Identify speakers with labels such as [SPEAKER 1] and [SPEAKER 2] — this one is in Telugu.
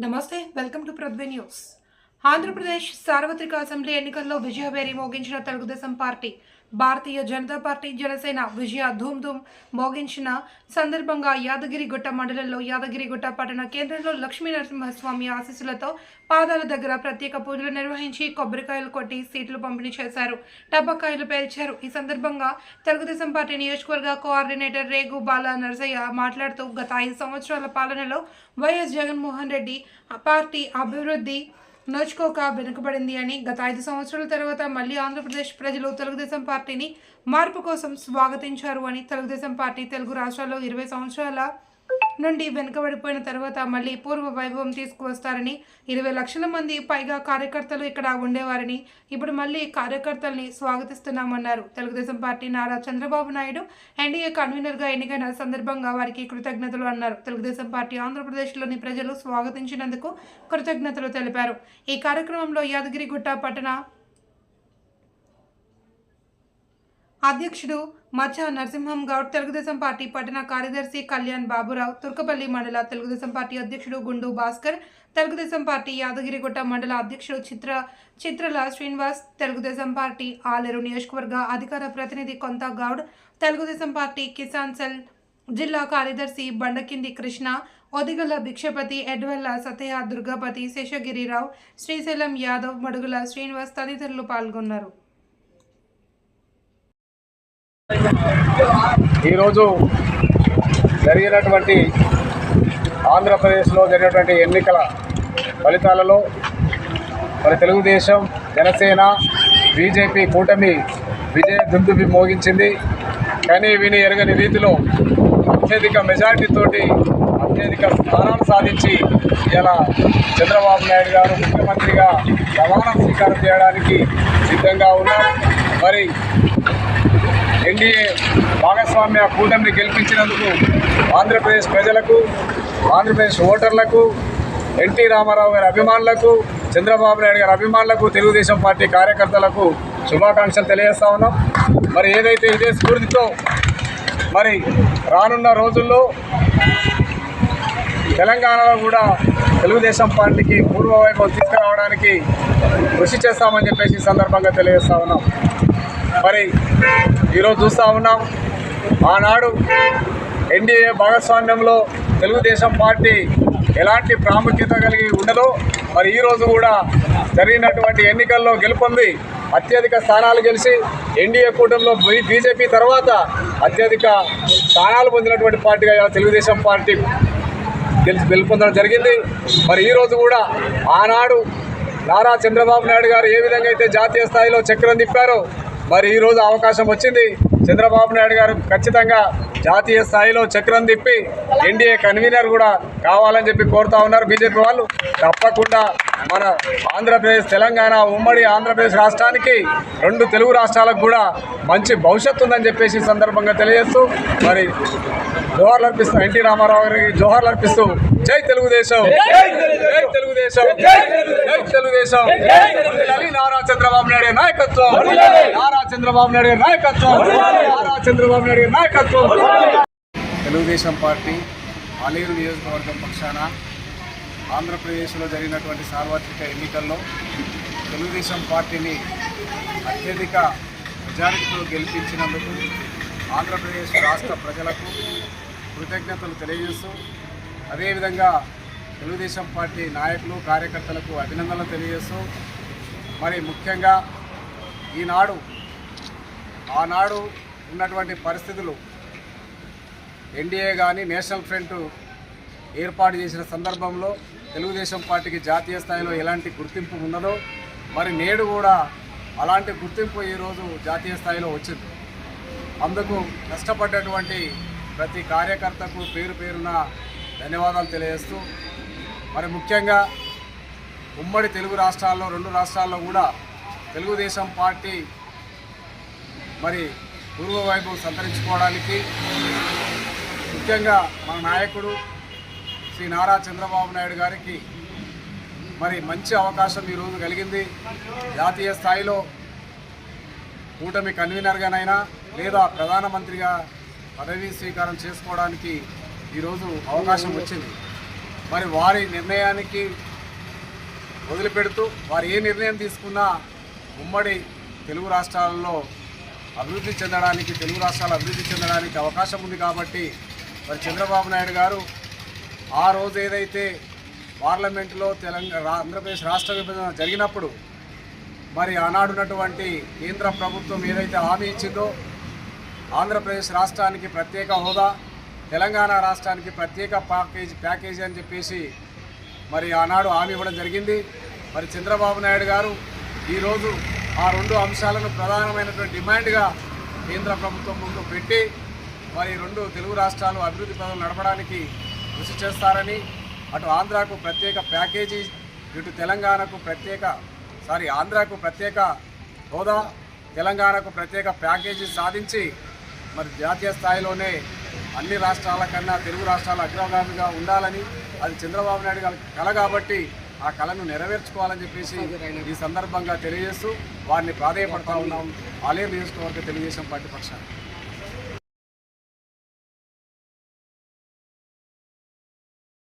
[SPEAKER 1] నమస్తే welcome to Prithvi news. Andhra Pradesh సార్వత్రిక అసెంబ్లీ ఎన్నికల్లో విజయభేరి మోగించిన తెలుగుదేశం పార్టీ, భారతీయ జనతా పార్టీ, జనసేన విజయ ధూమ్ మోగించిన సందర్భంగా యాదగిరిగుట్ట మండలంలో యాదగిరిగుట్ట పట్టణ కేంద్రంలో లక్ష్మీ నరసింహస్వామి ఆశీస్సులతో పాదాల దగ్గర ప్రత్యేక పూజలు నిర్వహించి కొబ్బరికాయలు కొట్టి సీట్లు పంపిణీ చేశారు, టపాకాయలు పేల్చారు. ఈ సందర్భంగా తెలుగుదేశం పార్టీ నియోజకవర్గ కోఆర్డినేటర్ రేగు బాల నరసయ్య మాట్లాడుతూ గత 5 సంవత్సరాల పాలనలో వైఎస్ జగన్మోహన్ రెడ్డి పార్టీ అభివృద్ధి నోచుకోక వెనుకబడింది అని, గత 5 సంవత్సరాల తర్వాత మళ్ళీ ఆంధ్రప్రదేశ్ ప్రజలు తెలుగుదేశం పార్టీని మార్పు కోసం స్వాగతించారు అని, తెలుగుదేశం పార్టీ తెలుగు రాష్ట్రాల్లో 20 సంవత్సరాల నుండి వెనుకబడిపోయిన తర్వాత మళ్ళీ పూర్వ వైభవం తీసుకువస్తారని, 20 లక్షల మంది పైగా కార్యకర్తలు ఇక్కడ ఉండేవారని, ఇప్పుడు మళ్ళీ కార్యకర్తల్ని స్వాగతిస్తున్నామన్నారు. తెలుగుదేశం పార్టీ నారా చంద్రబాబు నాయుడు ఎన్డీఏ కన్వీనర్గా ఎన్నికైన సందర్భంగా వారికి కృతజ్ఞతలు అన్నారు. తెలుగుదేశం పార్టీ ఆంధ్రప్రదేశ్లోని ప్రజలు స్వాగతించినందుకు కృతజ్ఞతలు తెలిపారు. ఈ కార్యక్రమంలో యాదగిరిగుట్ట పట్టణ అధ్యక్షుడు మచ్చ నరసింహం గౌడ్, తెలుగుదేశం పార్టీ పట్టణ కార్యదర్శి కళ్యాణ్ బాబురావు, తుర్కపల్లి మండల తెలుగుదేశం పార్టీ అధ్యక్షుడు గుండు భాస్కర్, తెలుగుదేశం పార్టీ యాదగిరిగుట్ట మండల అధ్యక్షుడు చిత్రల శ్రీనివాస్, తెలుగుదేశం పార్టీ ఆలేరు నియోజకవర్గ అధికార ప్రతినిధి కొంత గౌడ్, తెలుగుదేశం పార్టీ కిసాన్ సెల్ జిల్లా కార్యదర్శి బండకింది కృష్ణ, ఒదిగల భిక్షపతి, ఎడ్వెల్ల సత్య, దుర్గాపతి, శేషగిరిరావు, శ్రీశైలం యాదవ్, మడుగుల శ్రీనివాస్ తదితరులు పాల్గొన్నారు.
[SPEAKER 2] ఈరోజు జరిగినటువంటి ఆంధ్రప్రదేశ్లో జరిగినటువంటి ఎన్నికల ఫలితాలలో మరి తెలుగుదేశం, జనసేన, బీజేపీ కూటమి విజయ దుందుబి మోగించింది. కానీ విని ఎరగని రీతిలో అత్యధిక మెజార్టీతోటి అత్యధిక స్థానాలు సాధించి ఇలా చంద్రబాబు నాయుడు గారు ముఖ్యమంత్రిగా ప్రమాణ స్వీకారం చేయడానికి సిద్ధంగా ఉన్నారు. మరి ఎన్డీఏ భాగస్వామ్య కూటమిని గెలిపించినందుకు ఆంధ్రప్రదేశ్ ప్రజలకు, ఆంధ్రప్రదేశ్ ఓటర్లకు, ఎన్టీ రామారావు గారి అభిమానులకు, చంద్రబాబు నాయుడు గారి అభిమానులకు, తెలుగుదేశం పార్టీ కార్యకర్తలకు శుభాకాంక్షలు తెలియజేస్తా ఉన్నాం. మరి ఏదైతే ఇదే స్ఫూర్తితో మరి రానున్న రోజుల్లో తెలంగాణలో కూడా తెలుగుదేశం పార్టీకి పూర్వవైభవం తీసుకురావడానికి కృషి చేస్తామని చెప్పేసి ఈ సందర్భంగా తెలియజేస్తా ఉన్నాం. మరి ఈరోజు చూస్తూ ఉన్నాం, ఆనాడు ఎన్డీఏ భాగస్వామ్యంలో తెలుగుదేశం పార్టీ ఎలాంటి ప్రాముఖ్యత కలిగి ఉండదో మరి ఈరోజు కూడా జరిగినటువంటి ఎన్నికల్లో గెలుపొంది అత్యధిక స్థానాలు గెలిచి ఎన్డీఏ కూటమిలో బీజేపీ తర్వాత అత్యధిక స్థానాలు పొందినటువంటి పార్టీగా తెలుగుదేశం పార్టీ గెలుపొందడం జరిగింది. మరి ఈరోజు కూడా ఆనాడు నారా చంద్రబాబు నాయుడు గారు ఏ విధంగా అయితే జాతీయ స్థాయిలో చక్రం తిప్పారో మరి ఈరోజు అవకాశం వచ్చింది. చంద్రబాబు నాయుడు గారు ఖచ్చితంగా జాతీయ స్థాయిలో చక్రం తిప్పి ఎన్డీఏ కన్వీనర్ కూడా కావాలని చెప్పి కోరుతా ఉన్నారు బీజేపీ వాళ్ళు. తప్పకుండా మన ఆంధ్రప్రదేశ్, తెలంగాణ, ఉమ్మడి ఆంధ్రప్రదేశ్ రాష్ట్రానికి, 2 తెలుగు రాష్ట్రాలకు కూడా మంచి భవిష్యత్తు ఉందని చెప్పేసి ఈ సందర్భంగా తెలియజేస్తూ మరి జోహార్లు అర్పిస్తూ, ఎన్టీ రామారావు గారికి జోహార్లు అర్పిస్తూ జై తెలుగుదేశం, జై తెలుగుదేశం, జై తెలుగుదేశం, నారా చంద్రబాబు నాయుడు నాయకత్వం, నారా చంద్రబాబు నాయుడు నాయకత్వం, నారా చంద్రబాబు నాయుడు నాయకత్వం. తెలుగుదేశం పార్టీ ఆలేరు నియోజకవర్గం పక్షాన ఆంధ్రప్రదేశ్లో జరిగినటువంటి సార్వత్రిక ఎన్నికల్లో తెలుగుదేశం పార్టీని అత్యధిక మెజారిటీతో గెలిపించినందుకు ఆంధ్రప్రదేశ్ రాష్ట్ర ప్రజలకు కృతజ్ఞతలు తెలియజేస్తూ, అదేవిధంగా తెలుగుదేశం పార్టీ నాయకులు, కార్యకర్తలకు అభినందనలు తెలియజేస్తూ, మరి ముఖ్యంగా ఆనాడు ఉన్నటువంటి పరిస్థితులు ఎన్డీఏ కానీ నేషనల్ ఫ్రంట్ ఏర్పాటు చేసిన సందర్భంలో తెలుగుదేశం పార్టీకి జాతీయ స్థాయిలో ఎలాంటి గుర్తింపు ఉన్నదో మరి నేడు కూడా అలాంటి గుర్తింపు ఈరోజు జాతీయ స్థాయిలో వచ్చింది. అందుకు కష్టపడ్డటువంటి ప్రతి కార్యకర్తకు పేరు పేరున ధన్యవాదాలు తెలియజేస్తూ, మరి ముఖ్యంగా ఉమ్మడి తెలుగు రాష్ట్రాల్లో 2 రాష్ట్రాల్లో కూడా తెలుగుదేశం పార్టీ మరి పూర్వవైభవం సంతరించుకోవడానికి ముఖ్యంగా మన నాయకుడు శ్రీ నారా చంద్రబాబు నాయుడు గారికి మరి మంచి అవకాశం ఈరోజు కలిగింది. జాతీయ స్థాయిలో కూటమి కన్వీనర్గానైనా లేదా ప్రధానమంత్రిగా పదవీ స్వీకారం చేసుకోవడానికి ఈరోజు అవకాశం వచ్చింది. మరి వారి నిర్ణయానికి వదిలిపెడుతూ వారు ఏ నిర్ణయం తీసుకున్నా ఉమ్మడి తెలుగు రాష్ట్రాలలో అభివృద్ధి చెందడానికి, తెలుగు రాష్ట్రాలు అభివృద్ధి చెందడానికి అవకాశం ఉంది. కాబట్టి మరి చంద్రబాబు నాయుడు గారు ఆ రోజు ఏదైతే పార్లమెంటులో ఆంధ్రప్రదేశ్ రాష్ట్ర విభజన జరిగినప్పుడు మరి ఆనాడున్నటువంటి కేంద్ర ప్రభుత్వం ఏదైతే హామీ ఇచ్చిందో ఆంధ్రప్రదేశ్ రాష్ట్రానికి ప్రత్యేక హోదా, తెలంగాణ రాష్ట్రానికి ప్రత్యేక ప్యాకేజీ అని చెప్పేసి మరి ఆనాడు హామీ ఇవ్వడం జరిగింది. మరి చంద్రబాబు నాయుడు గారు ఈరోజు ఆ రెండు అంశాలను ప్రధానమైనటువంటి డిమాండ్గా కేంద్ర ప్రభుత్వం ముందు పెట్టి మరి రెండు తెలుగు రాష్ట్రాలు అభివృద్ధి పనులు నడపడానికి కృషి చేస్తారని, అటు ఆంధ్రాకు ప్రత్యేక ప్యాకేజీ, ఇటు తెలంగాణకు ఆంధ్రాకు ప్రత్యేక హోదా, తెలంగాణకు ప్రత్యేక ప్యాకేజీ సాధించి మరి జాతీయ స్థాయిలోనే అన్ని రాష్ట్రాల కన్నా తెలుగు రాష్ట్రాలు అగ్రగామిగా ఉండాలని, అది చంద్రబాబు నాయుడు గారి కళ కాబట్టి ఆ కళను నెరవేర్చుకోవాలని చెప్పేసి ఈ సందర్భంగా తెలియజేస్తూ వారిని ప్రాధేయపడతా ఉన్నాం ఆలేరు నియోజకవర్గ తెలుగుదేశం పార్టీ పక్షాన.